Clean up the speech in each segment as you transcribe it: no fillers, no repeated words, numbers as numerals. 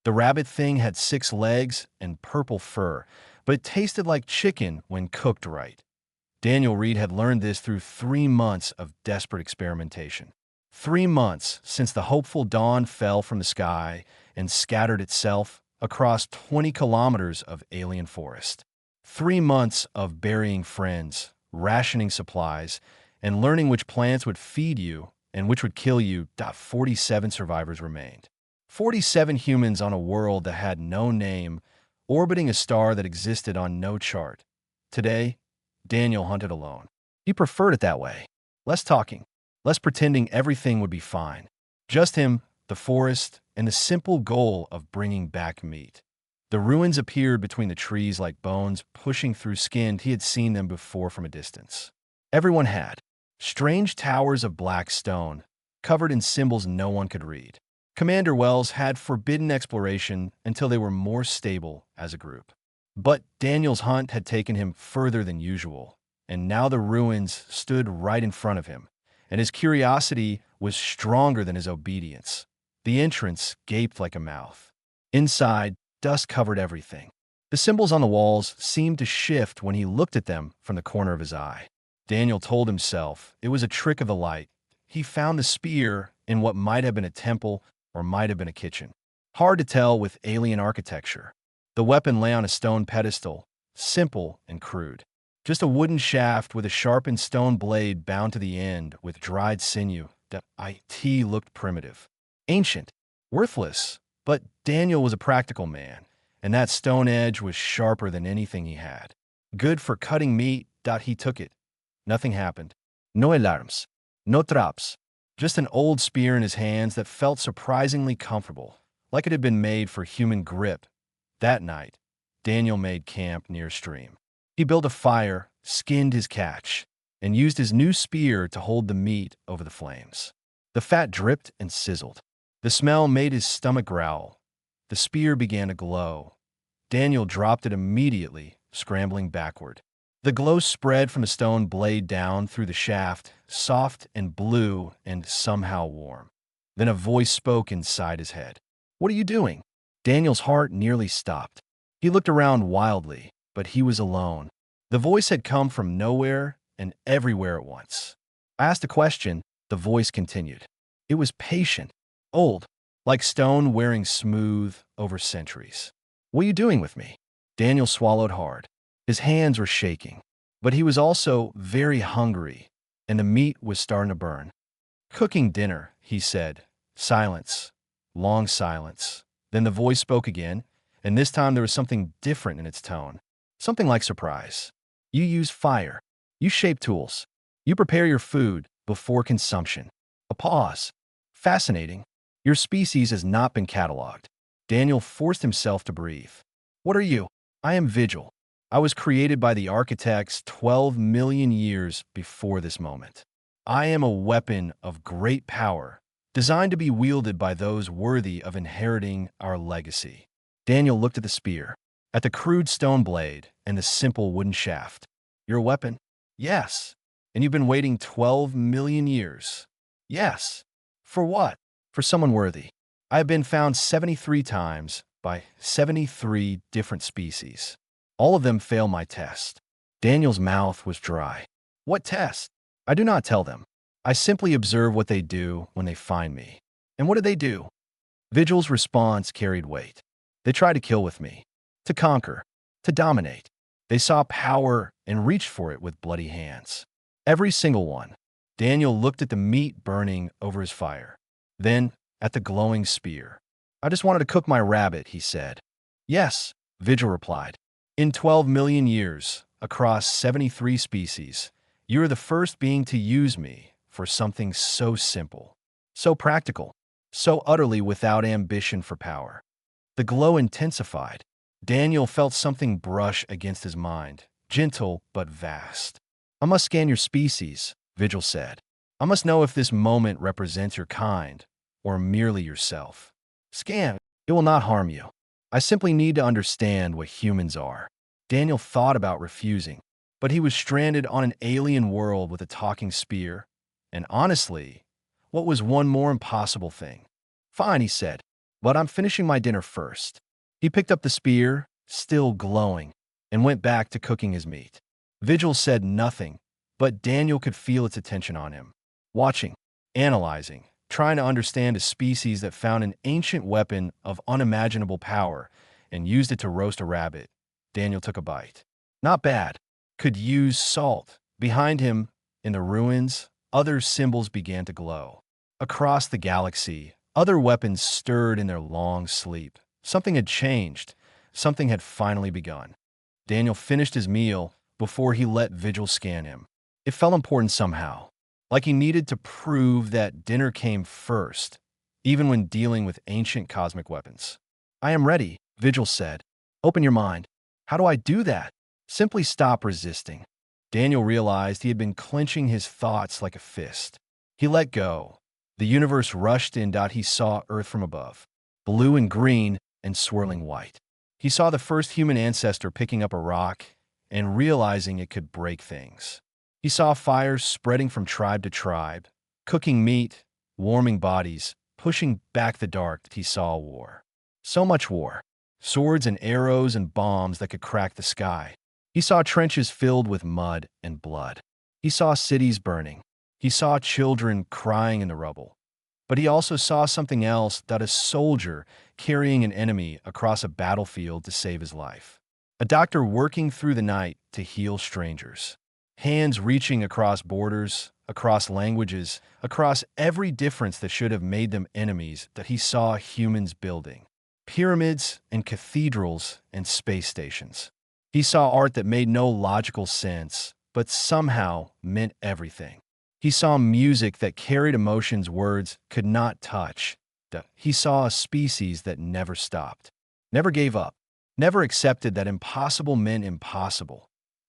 The rabbit thing had 6 legs and purple fur, but it tasted like chicken when cooked right. Daniel Reed had learned this through 3 months of desperate experimentation. 3 months since the hopeful dawn fell from the sky and scattered itself across 20 kilometers of alien forest. 3 months of burying friends, rationing supplies, and learning which plants would feed you and which would kill you. 47 survivors remained. 47 humans on a world that had no name, orbiting a star that existed on no chart. Today, Daniel hunted alone. He preferred it that way. Less talking, less pretending everything would be fine. Just him, the forest, and the simple goal of bringing back meat. The ruins appeared between the trees like bones pushing through skin. He had seen them before from a distance. Everyone had. Strange towers of black stone, covered in symbols no one could read. Commander Wells had forbidden exploration until they were more stable as a group. But Daniel's hunt had taken him further than usual, and now the ruins stood right in front of him, and his curiosity was stronger than his obedience. The entrance gaped like a mouth. Inside, dust covered everything. The symbols on the walls seemed to shift when he looked at them from the corner of his eye. Daniel told himself it was a trick of the light. He found the spear in what might have been a temple or might have been a kitchen. Hard to tell with alien architecture. The weapon lay on a stone pedestal, simple and crude. Just a wooden shaft with a sharpened stone blade bound to the end with dried sinew. It looked primitive, ancient, worthless, but Daniel was a practical man, and that stone edge was sharper than anything he had. Good for cutting meat. He took it. Nothing happened. No alarms. No traps. Just an old spear in his hands that felt surprisingly comfortable, like it had been made for human grip. That night, Daniel made camp near a stream. He built a fire, skinned his catch, and used his new spear to hold the meat over the flames. The fat dripped and sizzled. The smell made his stomach growl. The spear began to glow. Daniel dropped it immediately, scrambling backward. The glow spread from the stone blade down through the shaft, soft and blue and somehow warm. Then a voice spoke inside his head. "What are you doing?" Daniel's heart nearly stopped. He looked around wildly, but he was alone. The voice had come from nowhere and everywhere at once. I asked a question, the voice continued. It was patient, old, like stone wearing smooth over centuries. "What are you doing with me?" Daniel swallowed hard. His hands were shaking, but he was also very hungry, and the meat was starting to burn. "Cooking dinner," he said. Silence. Long silence. Then the voice spoke again, and this time there was something different in its tone. Something like surprise. "You use fire. You shape tools. You prepare your food before consumption." A pause. "Fascinating. Your species has not been cataloged." Daniel forced himself to breathe. "What are you?" "I am Vigil. I was created by the architects 12 million years before this moment. I am a weapon of great power, designed to be wielded by those worthy of inheriting our legacy." Daniel looked at the spear, at the crude stone blade, and the simple wooden shaft. "Your weapon?" "Yes." "And you've been waiting 12 million years?" "Yes." "For what?" "For someone worthy. I have been found 73 times by 73 different species. All of them fail my test." Daniel's mouth was dry. "What test?" "I do not tell them. I simply observe what they do when they find me." "And what did they do?" Vigil's response carried weight. "They tried to kill with me, to conquer, to dominate. They saw power and reached for it with bloody hands. Every single one." Daniel looked at the meat burning over his fire, then at the glowing spear. "I just wanted to cook my rabbit," he said. "Yes," Vigil replied. "In 12 million years, across 73 species, you are the first being to use me for something so simple, so practical, so utterly without ambition for power." The glow intensified. Daniel felt something brush against his mind, gentle but vast. "I must scan your species," Vigil said. "I must know if this moment represents your kind or merely yourself." "Scan. It will not harm you. I simply need to understand what humans are." Daniel thought about refusing, but he was stranded on an alien world with a talking spear. And honestly, what was one more impossible thing? "Fine," he said. but I'm finishing my dinner first. He picked up the spear, still glowing, and went back to cooking his meat. Vigil said nothing, but Daniel could feel its attention on him. Watching, analyzing, trying to understand a species that found an ancient weapon of unimaginable power and used it to roast a rabbit. Daniel took a bite. Not bad. Could use salt. Behind him, in the ruins, other symbols began to glow. Across the galaxy, other weapons stirred in their long sleep. Something had changed. Something had finally begun. Daniel finished his meal before he let Vigil scan him. It felt important somehow, like he needed to prove that dinner came first, even when dealing with ancient cosmic weapons. I am ready, Vigil said. Open your mind. How do I do that? Simply stop resisting. Daniel realized he had been clenching his thoughts like a fist. He let go. The universe rushed in. He saw Earth from above, blue and green and swirling white. He saw the first human ancestor picking up a rock and realizing it could break things. He saw fires spreading from tribe to tribe, cooking meat, warming bodies, pushing back the dark. He saw war. So much war. Swords and arrows and bombs that could crack the sky. He saw trenches filled with mud and blood. He saw cities burning. He saw children crying in the rubble. But he also saw something else, that a soldier carrying an enemy across a battlefield to save his life. A doctor working through the night to heal strangers. Hands reaching across borders, across languages, across every difference that should have made them enemies. That he saw humans building. Pyramids and cathedrals and space stations. He saw art that made no logical sense, but somehow meant everything. He saw music that carried emotions words could not touch. He saw a species that never stopped, never gave up, never accepted that impossible meant impossible.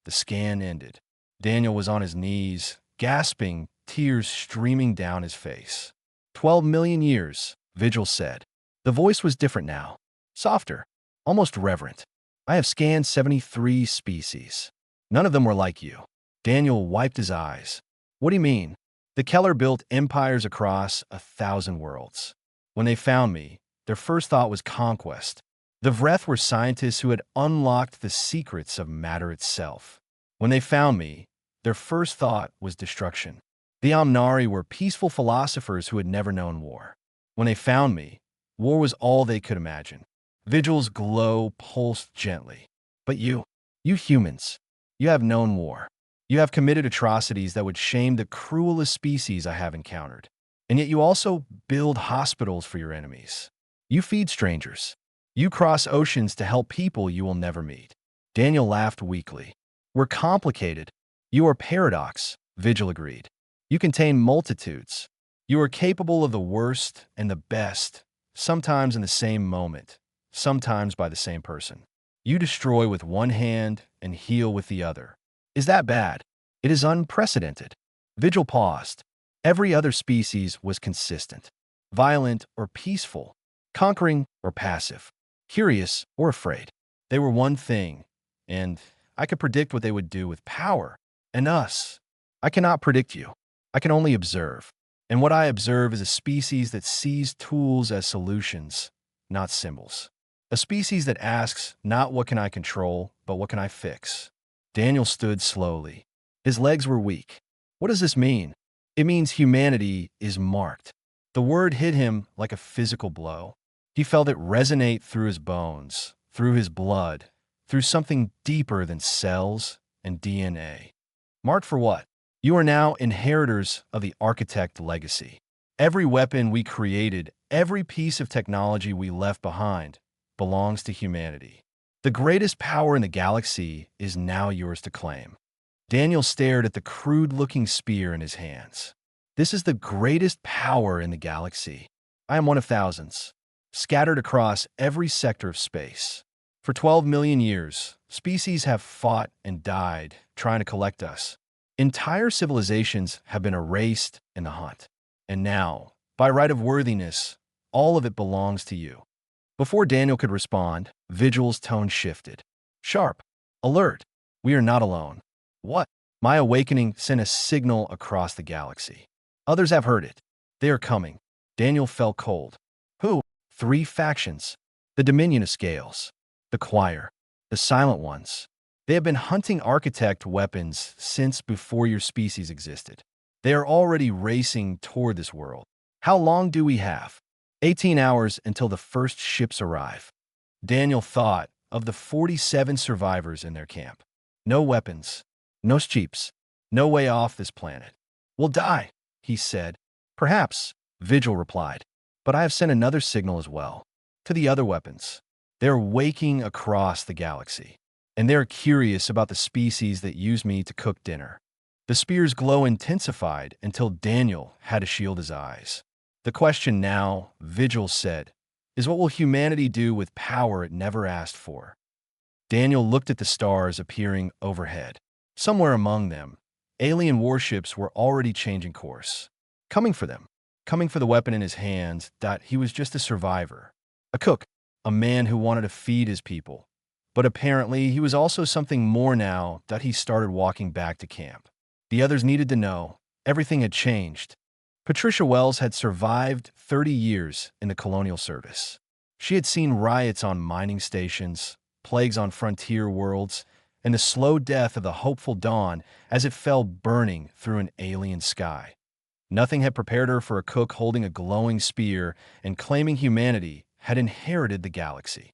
The scan ended. Daniel was on his knees, gasping, tears streaming down his face. 12 million years, Vigil said. The voice was different now, softer, almost reverent. I have scanned 73 species. None of them were like you. Daniel wiped his eyes. What do you mean? The Keller built empires across 1,000 worlds. When they found me, their first thought was conquest. The Vreth were scientists who had unlocked the secrets of matter itself. When they found me, their first thought was destruction. The Omnari were peaceful philosophers who had never known war. When they found me, war was all they could imagine. Vigil's glow pulsed gently. But you humans, you have known war. You have committed atrocities that would shame the cruelest species I have encountered. And yet you also build hospitals for your enemies. You feed strangers. You cross oceans to help people you will never meet. Daniel laughed weakly. We're complicated. You are paradox, Vigil agreed. You contain multitudes. You are capable of the worst and the best, sometimes in the same moment, sometimes by the same person. You destroy with one hand and heal with the other. Is that bad? It is unprecedented. Vigil paused. Every other species was consistent, violent or peaceful, conquering or passive, curious or afraid. They were one thing, and I could predict what they would do with power. And us, I cannot predict you. I can only observe. And what I observe is a species that sees tools as solutions, not symbols. A species that asks not what can I control, but what can I fix. Daniel stood slowly. His legs were weak. What does this mean? It means humanity is marked. The word hit him like a physical blow. He felt it resonate through his bones, through his blood, through something deeper than cells and DNA. Marked for what? You are now inheritors of the architect legacy. Every weapon we created, every piece of technology we left behind, belongs to humanity. The greatest power in the galaxy is now yours to claim. Daniel stared at the crude-looking spear in his hands. This is the greatest power in the galaxy. I am one of thousands, scattered across every sector of space. For 12 million years, species have fought and died trying to collect us. Entire civilizations have been erased in the hunt. And now, by right of worthiness, all of it belongs to you. Before Daniel could respond, Vigil's tone shifted. Sharp. Alert. We are not alone. What? My awakening sent a signal across the galaxy. Others have heard it. They are coming. Daniel felt cold. Who? Three factions: the Dominion of Scales, the Choir, the Silent Ones. They have been hunting architect weapons since before your species existed. They are already racing toward this world. How long do we have? 18 hours until the first ships arrive. Daniel thought of the 47 survivors in their camp. No weapons, no jeeps, no way off this planet. We'll die, he said. Perhaps, Vigil replied. But I have sent another signal as well. To the other weapons. They're waking across the galaxy. And they're curious about the species that use me to cook dinner. The spear's glow intensified until Daniel had to shield his eyes. The question now, Vigil said, is what will humanity do with power it never asked for? Daniel looked at the stars appearing overhead. Somewhere among them, alien warships were already changing course. Coming for them. Coming for the weapon in his hands. He was just a survivor. A cook. A man who wanted to feed his people. But apparently, he was also something more now that he started walking back to camp. The others needed to know. Everything had changed. Patricia Wells had survived 30 years in the colonial service. She had seen riots on mining stations, plagues on frontier worlds, and the slow death of the hopeful dawn as it fell burning through an alien sky. Nothing had prepared her for a cook holding a glowing spear and claiming humanity had inherited the galaxy.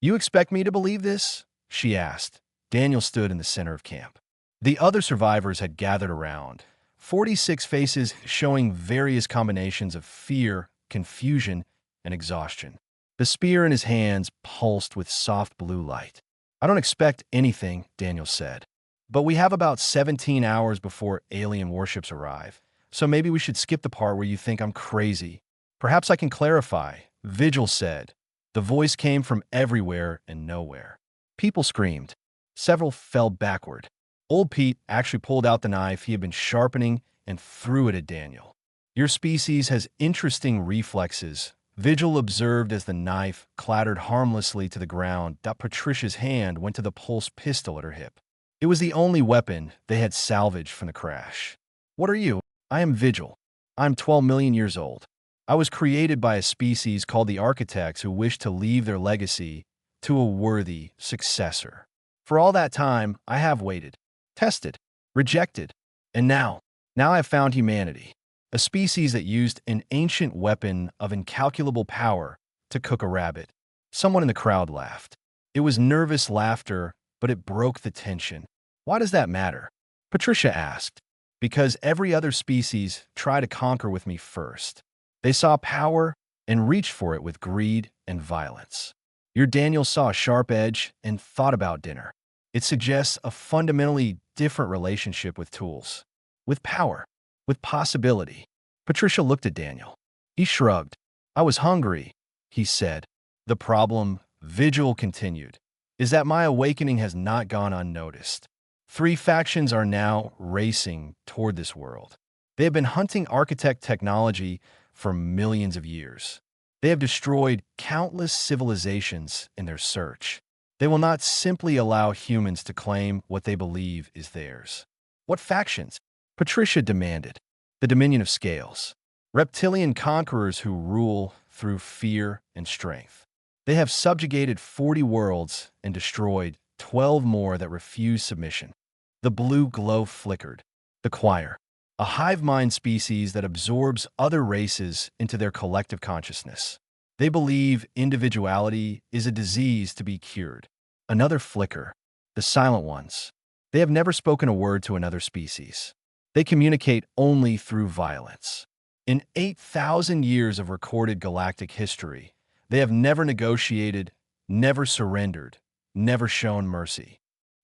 You expect me to believe this? She asked. Daniel stood in the center of camp. The other survivors had gathered around, 46 faces showing various combinations of fear, confusion, and exhaustion. The spear in his hands pulsed with soft blue light. I don't expect anything, Daniel said. But we have about 17 hours before alien warships arrive, so maybe we should skip the part where you think I'm crazy. Perhaps I can clarify, Vigil said. The voice came from everywhere and nowhere. People screamed. Several fell backward. Old Pete actually pulled out the knife he had been sharpening and threw it at Daniel. Your species has interesting reflexes, Vigil observed as the knife clattered harmlessly to the ground. Patricia's hand went to the pulse pistol at her hip. It was the only weapon they had salvaged from the crash. What are you? I am Vigil. I'm 12 million years old. I was created by a species called the Architects who wished to leave their legacy to a worthy successor. For all that time, I have waited, tested, rejected, and now I have found humanity, a species that used an ancient weapon of incalculable power to cook a rabbit. Someone in the crowd laughed. It was nervous laughter, but it broke the tension. Why does that matter? Patricia asked. Because every other species tried to conquer with me first. They saw power and reached for it with greed and violence. Your Daniel saw a sharp edge and thought about dinner. It suggests a fundamentally different relationship with tools, with power, with possibility. Patricia looked at Daniel. He shrugged. I was hungry, he said. The problem, Vigil continued, is that my awakening has not gone unnoticed. 3 factions are now racing toward this world. They have been hunting architect technology for millions of years. They have destroyed countless civilizations in their search. They will not simply allow humans to claim what they believe is theirs. What factions? Patricia demanded. The Dominion of Scales. Reptilian conquerors who rule through fear and strength. They have subjugated 40 worlds and destroyed 12 more that refuse submission. The blue glow flickered. The Choir. A hive mind species that absorbs other races into their collective consciousness. They believe individuality is a disease to be cured. Another flicker. The Silent Ones. They have never spoken a word to another species. They communicate only through violence. In 8,000 years of recorded galactic history, they have never negotiated, never surrendered, never shown mercy.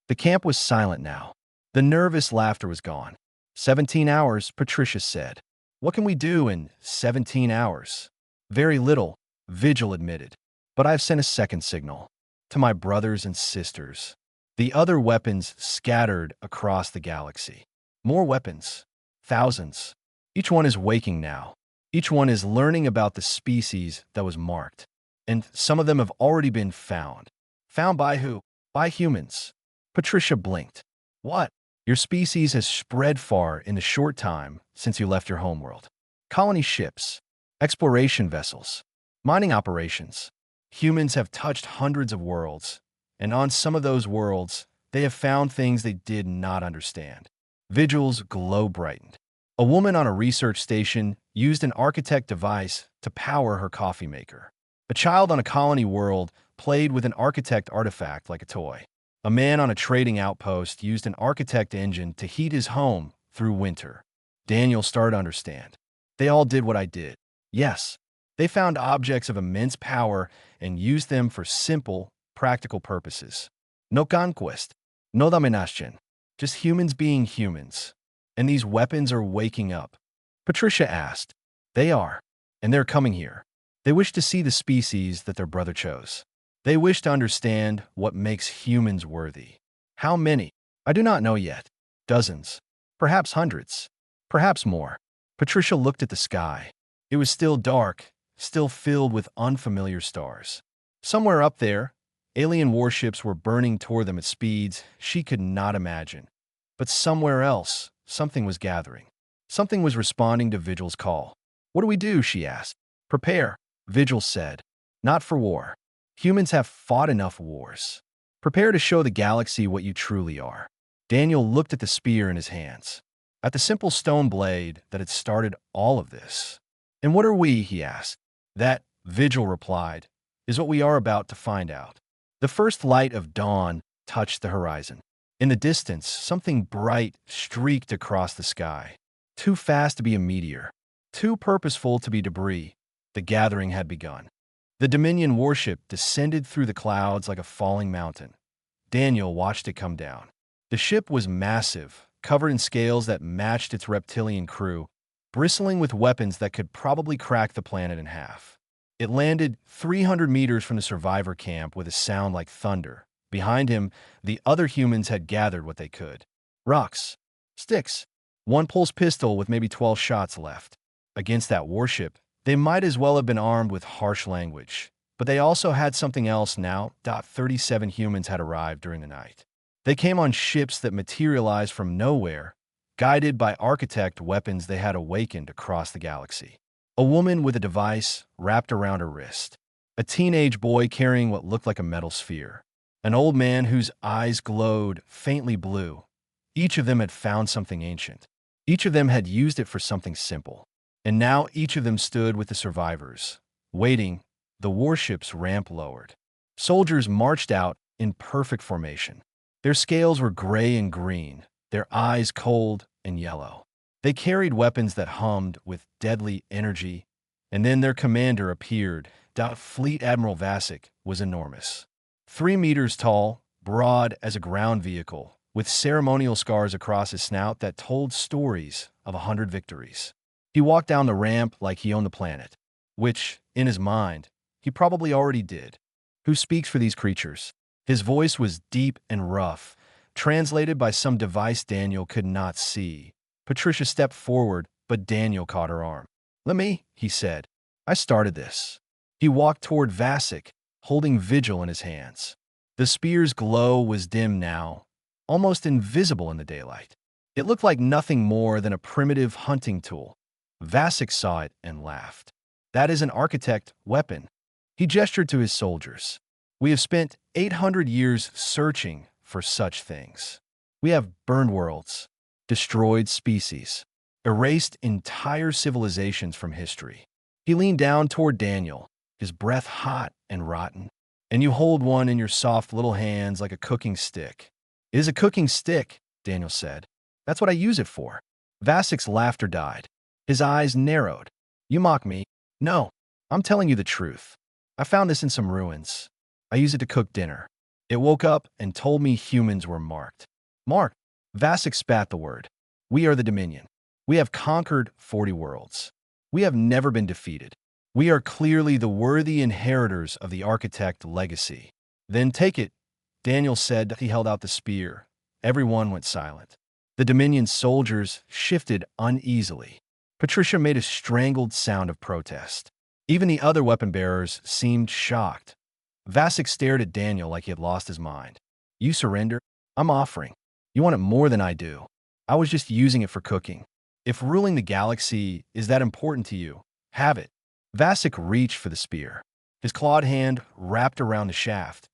The camp was silent now. The nervous laughter was gone. 17 hours, Patricia said. What can we do in 17 hours? Very little, Vigil admitted. But I've sent a second signal. To my brothers and sisters. The other weapons scattered across the galaxy. More weapons. Thousands. Each one is waking now. Each one is learning about the species that was marked. And some of them have already been found. Found by who? By humans. Patricia blinked. What? Your species has spread far in the short time since you left your homeworld. Colony ships, exploration vessels, Mining operations. Humans have touched hundreds of worlds, and on some of those worlds, they have found things they did not understand. Vigil's glow brightened. A woman on a research station used an architect device to power her coffee maker. A child on a colony world played with an architect artifact like a toy. A man on a trading outpost used an architect engine to heat his home through winter. Daniel started to understand. They all did what I did. Yes, they found objects of immense power and used them for simple, practical purposes. No conquest, no domination, just humans being humans. And these weapons are waking up. Patricia asked. They are, and they're coming here. They wish to see the species that their brother chose. They wish to understand what makes humans worthy. How many? I do not know yet. Dozens. Perhaps hundreds. Perhaps more. Patricia looked at the sky. It was still dark, still filled with unfamiliar stars. Somewhere up there, alien warships were burning toward them at speeds she could not imagine. But somewhere else, something was gathering. Something was responding to Vigil's call. What do we do? She asked. Prepare, Vigil said. Not for war. Humans have fought enough wars. Prepare to show the galaxy what you truly are. Daniel looked at the spear in his hands, at the simple stone blade that had started all of this. And what are we? He asked. That, Vigil replied, is what we are about to find out. The first light of dawn touched the horizon. In the distance, something bright streaked across the sky. Too fast to be a meteor, too purposeful to be debris, the gathering had begun. The Dominion warship descended through the clouds like a falling mountain. Daniel watched it come down. The ship was massive, covered in scales that matched its reptilian crew, bristling with weapons that could probably crack the planet in half. It landed 300 meters from the survivor camp with a sound like thunder. Behind him, the other humans had gathered what they could. Rocks, sticks, one pulse pistol with maybe 12 shots left. Against that warship, they might as well have been armed with harsh language. But they also had something else now. 37 humans had arrived during the night. They came on ships that materialized from nowhere, guided by architect weapons they had awakened across the galaxy. A woman with a device wrapped around her wrist. A teenage boy carrying what looked like a metal sphere. An old man whose eyes glowed faintly blue. Each of them had found something ancient. Each of them had used it for something simple. And now each of them stood with the survivors, waiting. The warship's ramp lowered. Soldiers marched out in perfect formation. Their scales were gray and green, their eyes cold and yellow. They carried weapons that hummed with deadly energy, and then their commander appeared. Fleet Admiral Vasek was enormous. 3 meters tall, broad as a ground vehicle, with ceremonial scars across his snout that told stories of 100 victories. He walked down the ramp like he owned the planet, which, in his mind, he probably already did. Who speaks for these creatures? His voice was deep and rough, translated by some device Daniel could not see. Patricia stepped forward, but Daniel caught her arm. Let me, he said. I started this. He walked toward Vasek, holding Vigil in his hands. The spear's glow was dim now, almost invisible in the daylight. It looked like nothing more than a primitive hunting tool. Vasek saw it and laughed. That is an architect weapon. He gestured to his soldiers. We have spent 800 years searching for such things. We have burned worlds, destroyed species, erased entire civilizations from history. He leaned down toward Daniel, his breath hot and rotten. And you hold one in your soft little hands like a cooking stick. It is a cooking stick, Daniel said. That's what I use it for. Vasek's laughter died. His eyes narrowed. You mock me. No, I'm telling you the truth. I found this in some ruins. I use it to cook dinner. It woke up and told me humans were marked. Marked? Vasek spat the word. We are the Dominion. We have conquered 40 worlds. We have never been defeated. We are clearly the worthy inheritors of the architect legacy. Then take it, Daniel said. He held out the spear. Everyone went silent. The Dominion soldiers shifted uneasily. Patricia made a strangled sound of protest. Even the other weapon bearers seemed shocked. Vasek stared at Daniel like he had lost his mind. You surrender? I'm offering. You want it more than I do. I was just using it for cooking. If ruling the galaxy is that important to you, have it. Vasek reached for the spear. His clawed hand wrapped around the shaft.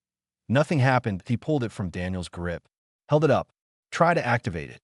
Nothing happened. He pulled it from Daniel's grip, held it up, tried to activate it.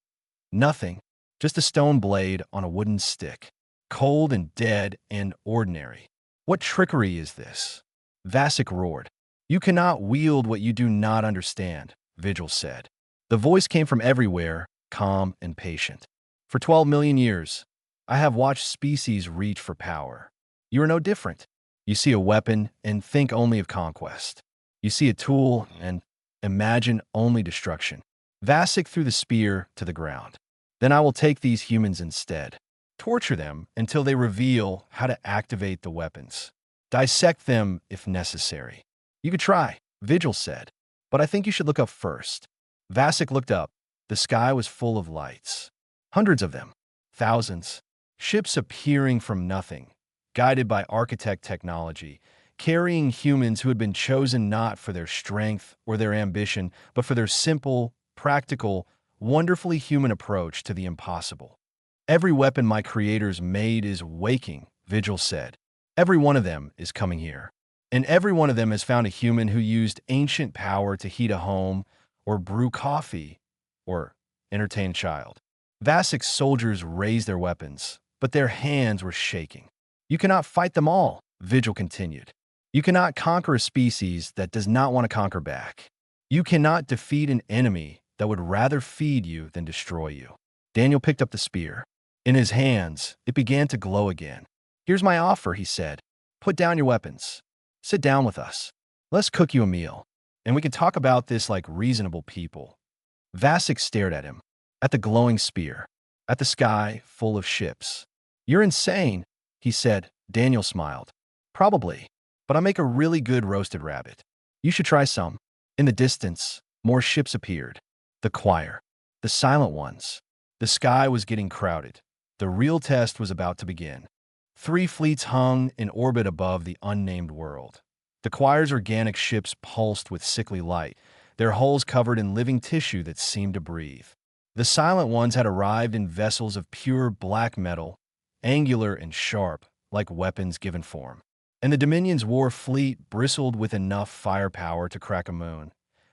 Nothing, just a stone blade on a wooden stick. Cold and dead and ordinary. What trickery is this? Vasek roared. You cannot wield what you do not understand, Vigil said. The voice came from everywhere, calm and patient. For 12 million years, I have watched species reach for power. You are no different. You see a weapon and think only of conquest. You see a tool and imagine only destruction. Vasek threw the spear to the ground. Then I will take these humans instead. Torture them until they reveal how to activate the weapons. Dissect them if necessary. You could try, Vigil said, but I think you should look up first. Vasek looked up. The sky was full of lights. Hundreds of them. Thousands. Ships appearing from nothing, guided by architect technology, carrying humans who had been chosen not for their strength or their ambition, but for their simple, practical, wonderfully human approach to the impossible. Every weapon my creators made is waking, Vigil said. Every one of them is coming here. And every one of them has found a human who used ancient power to heat a home, or brew coffee, or entertain a child. Vasek's soldiers raised their weapons, but their hands were shaking. You cannot fight them all, Vigil continued. You cannot conquer a species that does not want to conquer back. You cannot defeat an enemy that would rather feed you than destroy you. Daniel picked up the spear. In his hands, it began to glow again. Here's my offer, he said. Put down your weapons. Sit down with us. Let's cook you a meal, and we can talk about this like reasonable people. Vasek stared at him, at the glowing spear, at the sky full of ships. You're insane, he said. Daniel smiled. Probably, but I make a really good roasted rabbit. You should try some. In the distance, more ships appeared. The choir, the silent ones. The sky was getting crowded. The real test was about to begin. 3 fleets hung in orbit above the unnamed world. The choir's organic ships pulsed with sickly light, their hulls covered in living tissue that seemed to breathe. The silent ones had arrived in vessels of pure black metal, angular and sharp, like weapons given form. And the Dominion's war fleet bristled with enough firepower to crack a moon.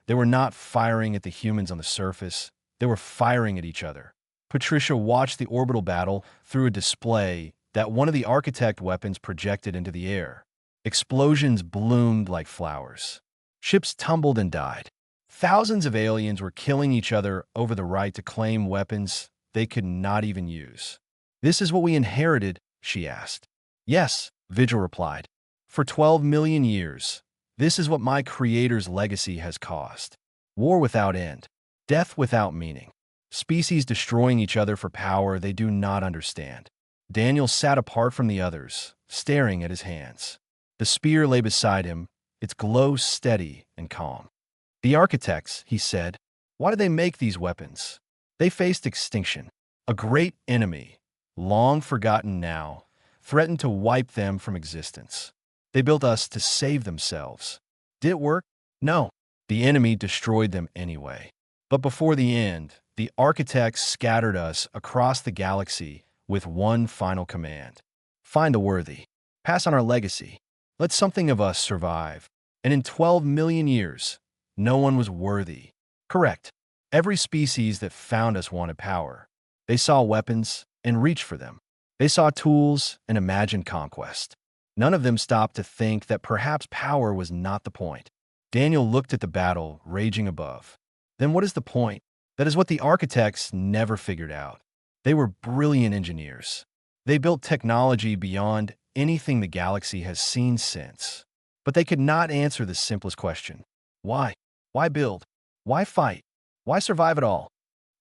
They were not firing at the humans on the surface. They were firing at each other. Patricia watched the orbital battle through a display that one of the architect weapons projected into the air. Explosions bloomed like flowers. Ships tumbled and died. Thousands of aliens were killing each other over the right to claim weapons they could not even use. This is what we inherited, she asked. Yes, Vigil replied. For 12 million years, this is what my creator's legacy has caused. War without end. Death without meaning. Species destroying each other for power they do not understand. Daniel sat apart from the others, staring at his hands. The spear lay beside him, its glow steady and calm. The architects, he said, why did they make these weapons? They faced extinction. A great enemy, long forgotten now, threatened to wipe them from existence. They built us to save themselves. Did it work? No. The enemy destroyed them anyway. But before the end, the architects scattered us across the galaxy with one final command. Find the worthy. Pass on our legacy. Let something of us survive. And in 12 million years, no one was worthy. Correct. Every species that found us wanted power. They saw weapons and reached for them. They saw tools and imagined conquest. None of them stopped to think that perhaps power was not the point. Daniel looked at the battle raging above. Then what is the point? That is what the architects never figured out. They were brilliant engineers. They built technology beyond anything the galaxy has seen since. But they could not answer the simplest question. Why? Why build? Why fight? Why survive at all?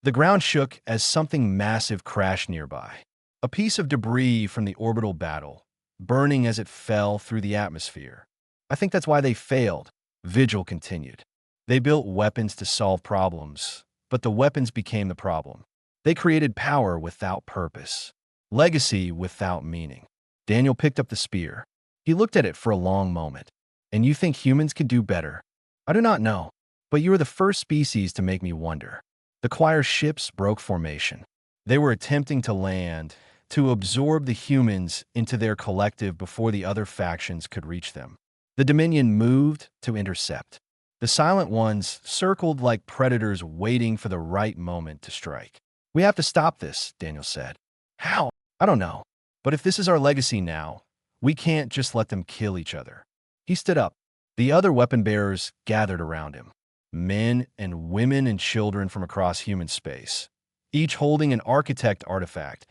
The ground shook as something massive crashed nearby. A piece of debris from the orbital battle, burning as it fell through the atmosphere. I think that's why they failed, Vigil continued. They built weapons to solve problems, but the weapons became the problem. They created power without purpose, legacy without meaning. Daniel picked up the spear. He looked at it for a long moment. And you think humans can do better? I do not know, but you are the first species to make me wonder. The choir's ships broke formation. They were attempting to land, to absorb the humans into their collective before the other factions could reach them. The Dominion moved to intercept. The Silent Ones circled like predators waiting for the right moment to strike. "We have to stop this," Daniel said. "How? I don't know. But if this is our legacy now, we can't just let them kill each other." He stood up. The other weapon bearers gathered around him. Men and women and children from across human space, each holding an architect artifact,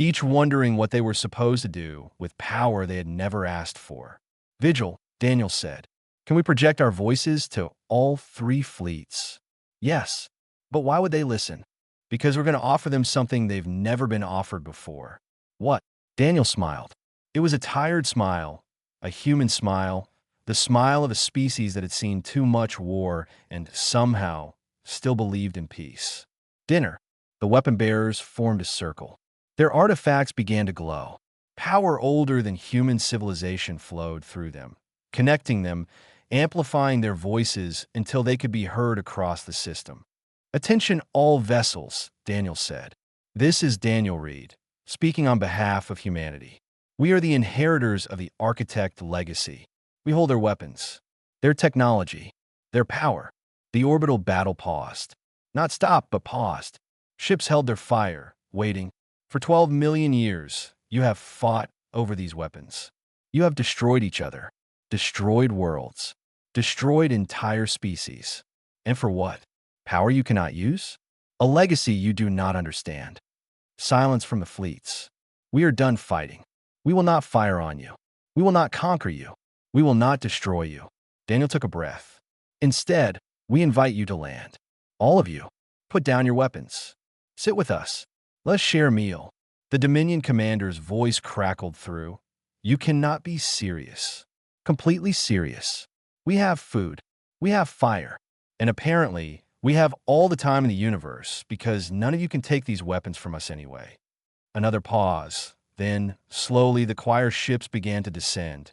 each wondering what they were supposed to do with power they had never asked for. "Vigil," Daniel said. "Can we project our voices to all 3 fleets?" "Yes. But why would they listen?" "Because we're going to offer them something they've never been offered before." "What?" Daniel smiled. It was a tired smile, a human smile, the smile of a species that had seen too much war and somehow still believed in peace. "Dinner." The weapon bearers formed a circle. Their artifacts began to glow. Power older than human civilization flowed through them, connecting them, amplifying their voices until they could be heard across the system. "Attention all vessels," Daniel said. "This is Daniel Reed, speaking on behalf of humanity. We are the inheritors of the architect legacy. We hold their weapons, their technology, their power." The orbital battle paused. Not stopped, but paused. Ships held their fire, waiting. "For 12 million years, you have fought over these weapons. You have destroyed each other, destroyed worlds, destroyed entire species. And for what? Power you cannot use? A legacy you do not understand." Silence from the fleets. "We are done fighting. We will not fire on you. We will not conquer you. We will not destroy you." Daniel took a breath. "Instead, we invite you to land. All of you, put down your weapons. Sit with us. Let's share a meal." The Dominion commander's voice crackled through. "You cannot be serious. Completely serious. We have food. We have fire. And apparently, we have all the time in the universe because none of you can take these weapons from us anyway." Another pause. Then, slowly, the choir ships began to descend.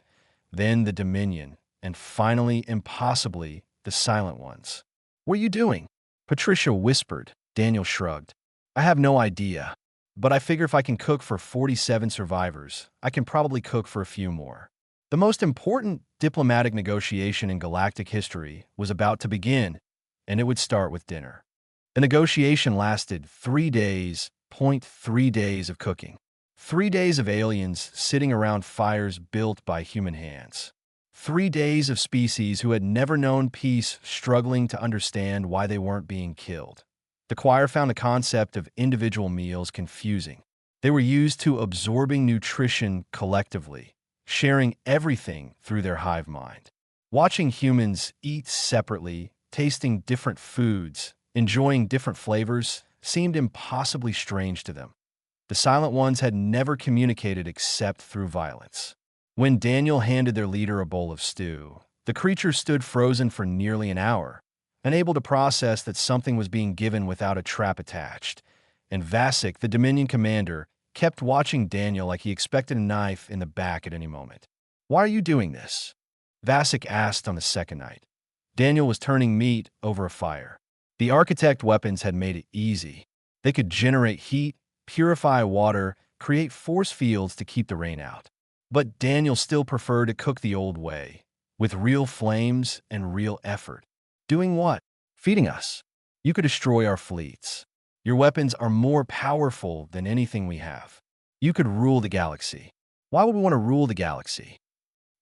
Then the Dominion, and finally, impossibly, the Silent Ones. "What are you doing?" Patricia whispered. Daniel shrugged. "I have no idea. But I figure if I can cook for 47 survivors, I can probably cook for a few more." The most important diplomatic negotiation in galactic history was about to begin, and it would start with dinner. The negotiation lasted 3 days, 3 days of cooking. 3 days of aliens sitting around fires built by human hands. 3 days of species who had never known peace struggling to understand why they weren't being killed. The choir found the concept of individual meals confusing. They were used to absorbing nutrition collectively, sharing everything through their hive mind. Watching humans eat separately, tasting different foods, enjoying different flavors, seemed impossibly strange to them. The Silent Ones had never communicated except through violence. When Daniel handed their leader a bowl of stew, the creature stood frozen for nearly an hour, unable to process that something was being given without a trap attached. And Vasek, the Dominion commander, kept watching Daniel like he expected a knife in the back at any moment. "Why are you doing this?" Vasek asked on the second night. Daniel was turning meat over a fire. The architect weapons had made it easy. They could generate heat, purify water, create force fields to keep the rain out. But Daniel still preferred to cook the old way, with real flames and real effort. "Doing what?" "Feeding us. You could destroy our fleets. Your weapons are more powerful than anything we have. You could rule the galaxy." "Why would we want to rule the galaxy?"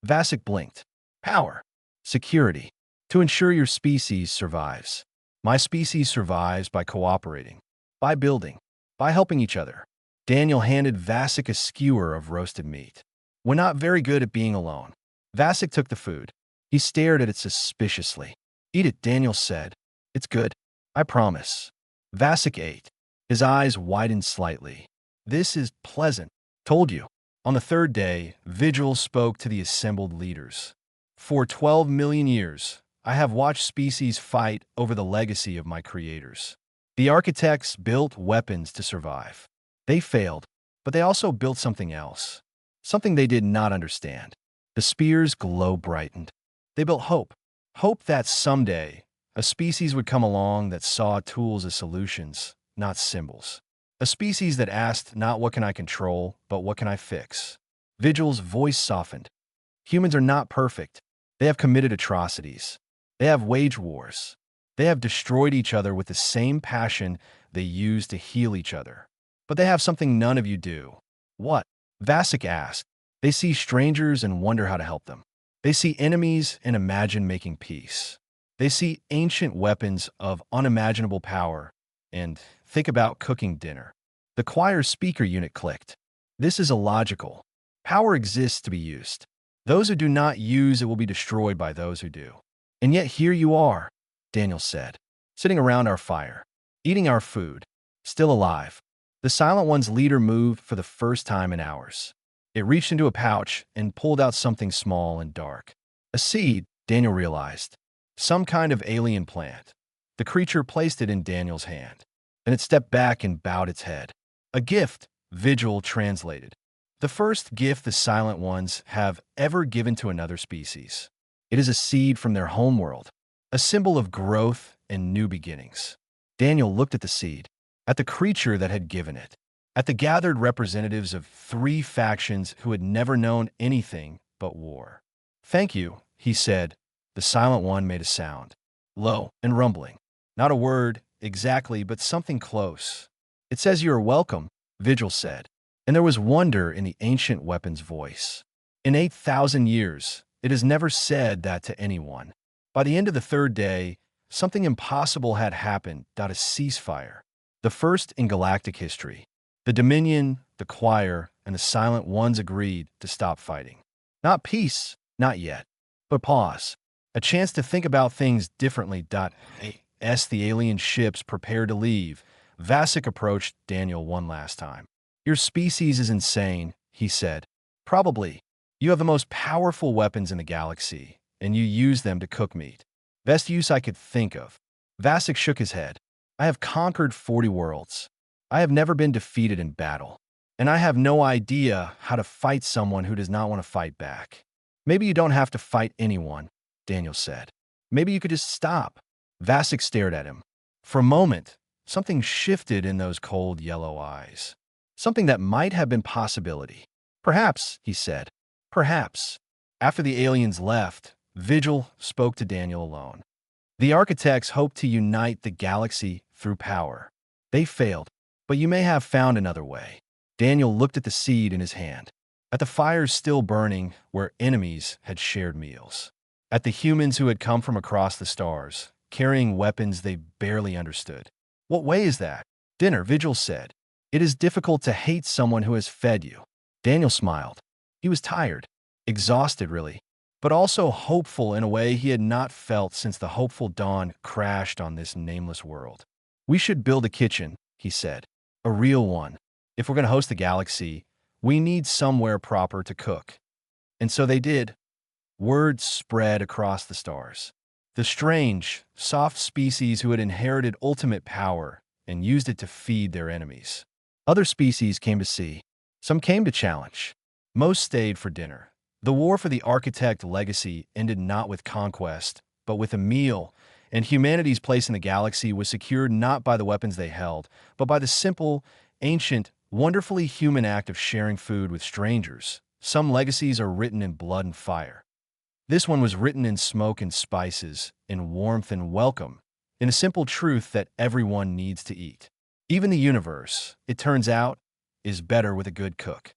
Vasek blinked. "Power. Security. To ensure your species survives. My species survives by cooperating, by building, by helping each other." Daniel handed Vasek a skewer of roasted meat. "We're not very good at being alone." Vasek took the food. He stared at it suspiciously. "Eat it," Daniel said. "It's good. I promise." Vasek ate. His eyes widened slightly. "This is pleasant." "Told you." On the third day, Vigil spoke to the assembled leaders. "For 12 million years, I have watched species fight over the legacy of my creators. The architects built weapons to survive. They failed, but they also built something else. Something they did not understand." The spear's glow brightened. "They built hope. Hope that someday, a species would come along that saw tools as solutions, not symbols. A species that asked not what can I control, but what can I fix. Vigil's voice softened. Humans are not perfect. They have committed atrocities. They have waged wars. They have destroyed each other with the same passion they use to heal each other. But they have something none of you do. What? Vasek asked. They see strangers and wonder how to help them. They see enemies and imagine making peace. They see ancient weapons of unimaginable power and think about cooking dinner. The choir's speaker unit clicked. This is illogical. Power exists to be used. Those who do not use it will be destroyed by those who do. And yet here you are, Daniel said, sitting around our fire, eating our food, still alive. The Silent One's leader moved for the first time in hours. It reached into a pouch and pulled out something small and dark. A seed, Daniel realized. Some kind of alien plant. The creature placed it in Daniel's hand. Then it stepped back and bowed its head. A gift, Vigil translated. The first gift the Silent Ones have ever given to another species. It is a seed from their homeworld, a symbol of growth and new beginnings. Daniel looked at the seed, at the creature that had given it, at the gathered representatives of 3 factions who had never known anything but war. Thank you, he said. The Silent One made a sound, low and rumbling. Not a word, exactly, but something close. It says you are welcome, Vigil said, and there was wonder in the ancient weapon's voice. In 8,000 years, it has never said that to anyone. By the end of the 3rd day, something impossible had happened, a ceasefire. The first in galactic history. The Dominion, the Choir, and the Silent Ones agreed to stop fighting. Not peace, not yet, but pause. A chance to think about things differently. As the alien ships prepared to leave, Vasek approached Daniel one last time. Your species is insane, he said. Probably. You have the most powerful weapons in the galaxy, and you use them to cook meat. Best use I could think of. Vasek shook his head. I have conquered 40 worlds. I have never been defeated in battle. And I have no idea how to fight someone who does not want to fight back. Maybe you don't have to fight anyone, Daniel said. Maybe you could just stop. Vasek stared at him. For a moment, something shifted in those cold yellow eyes. Something that might have been possibility. Perhaps, he said. Perhaps. After the aliens left, Vigil spoke to Daniel alone. The architects hoped to unite the galaxy through power. They failed, but you may have found another way. Daniel looked at the seed in his hand, at the fires still burning where enemies had shared meals, at the humans who had come from across the stars, carrying weapons they barely understood. What way is that? Dinner, Vigil said. It is difficult to hate someone who has fed you. Daniel smiled. He was tired, exhausted really, but also hopeful in a way he had not felt since the hopeful dawn crashed on this nameless world. We should build a kitchen, he said. A real one. If we're going to host the galaxy, we need somewhere proper to cook. And so they did. Word spread across the stars. The strange, soft species who had inherited ultimate power and used it to feed their enemies. Other species came to see. Some came to challenge. Most stayed for dinner. The war for the architect legacy ended not with conquest, but with a meal, and humanity's place in the galaxy was secured not by the weapons they held, but by the simple, ancient, wonderfully human act of sharing food with strangers. Some legacies are written in blood and fire. This one was written in smoke and spices, in warmth and welcome, in a simple truth that everyone needs to eat. Even the universe, it turns out, is better with a good cook.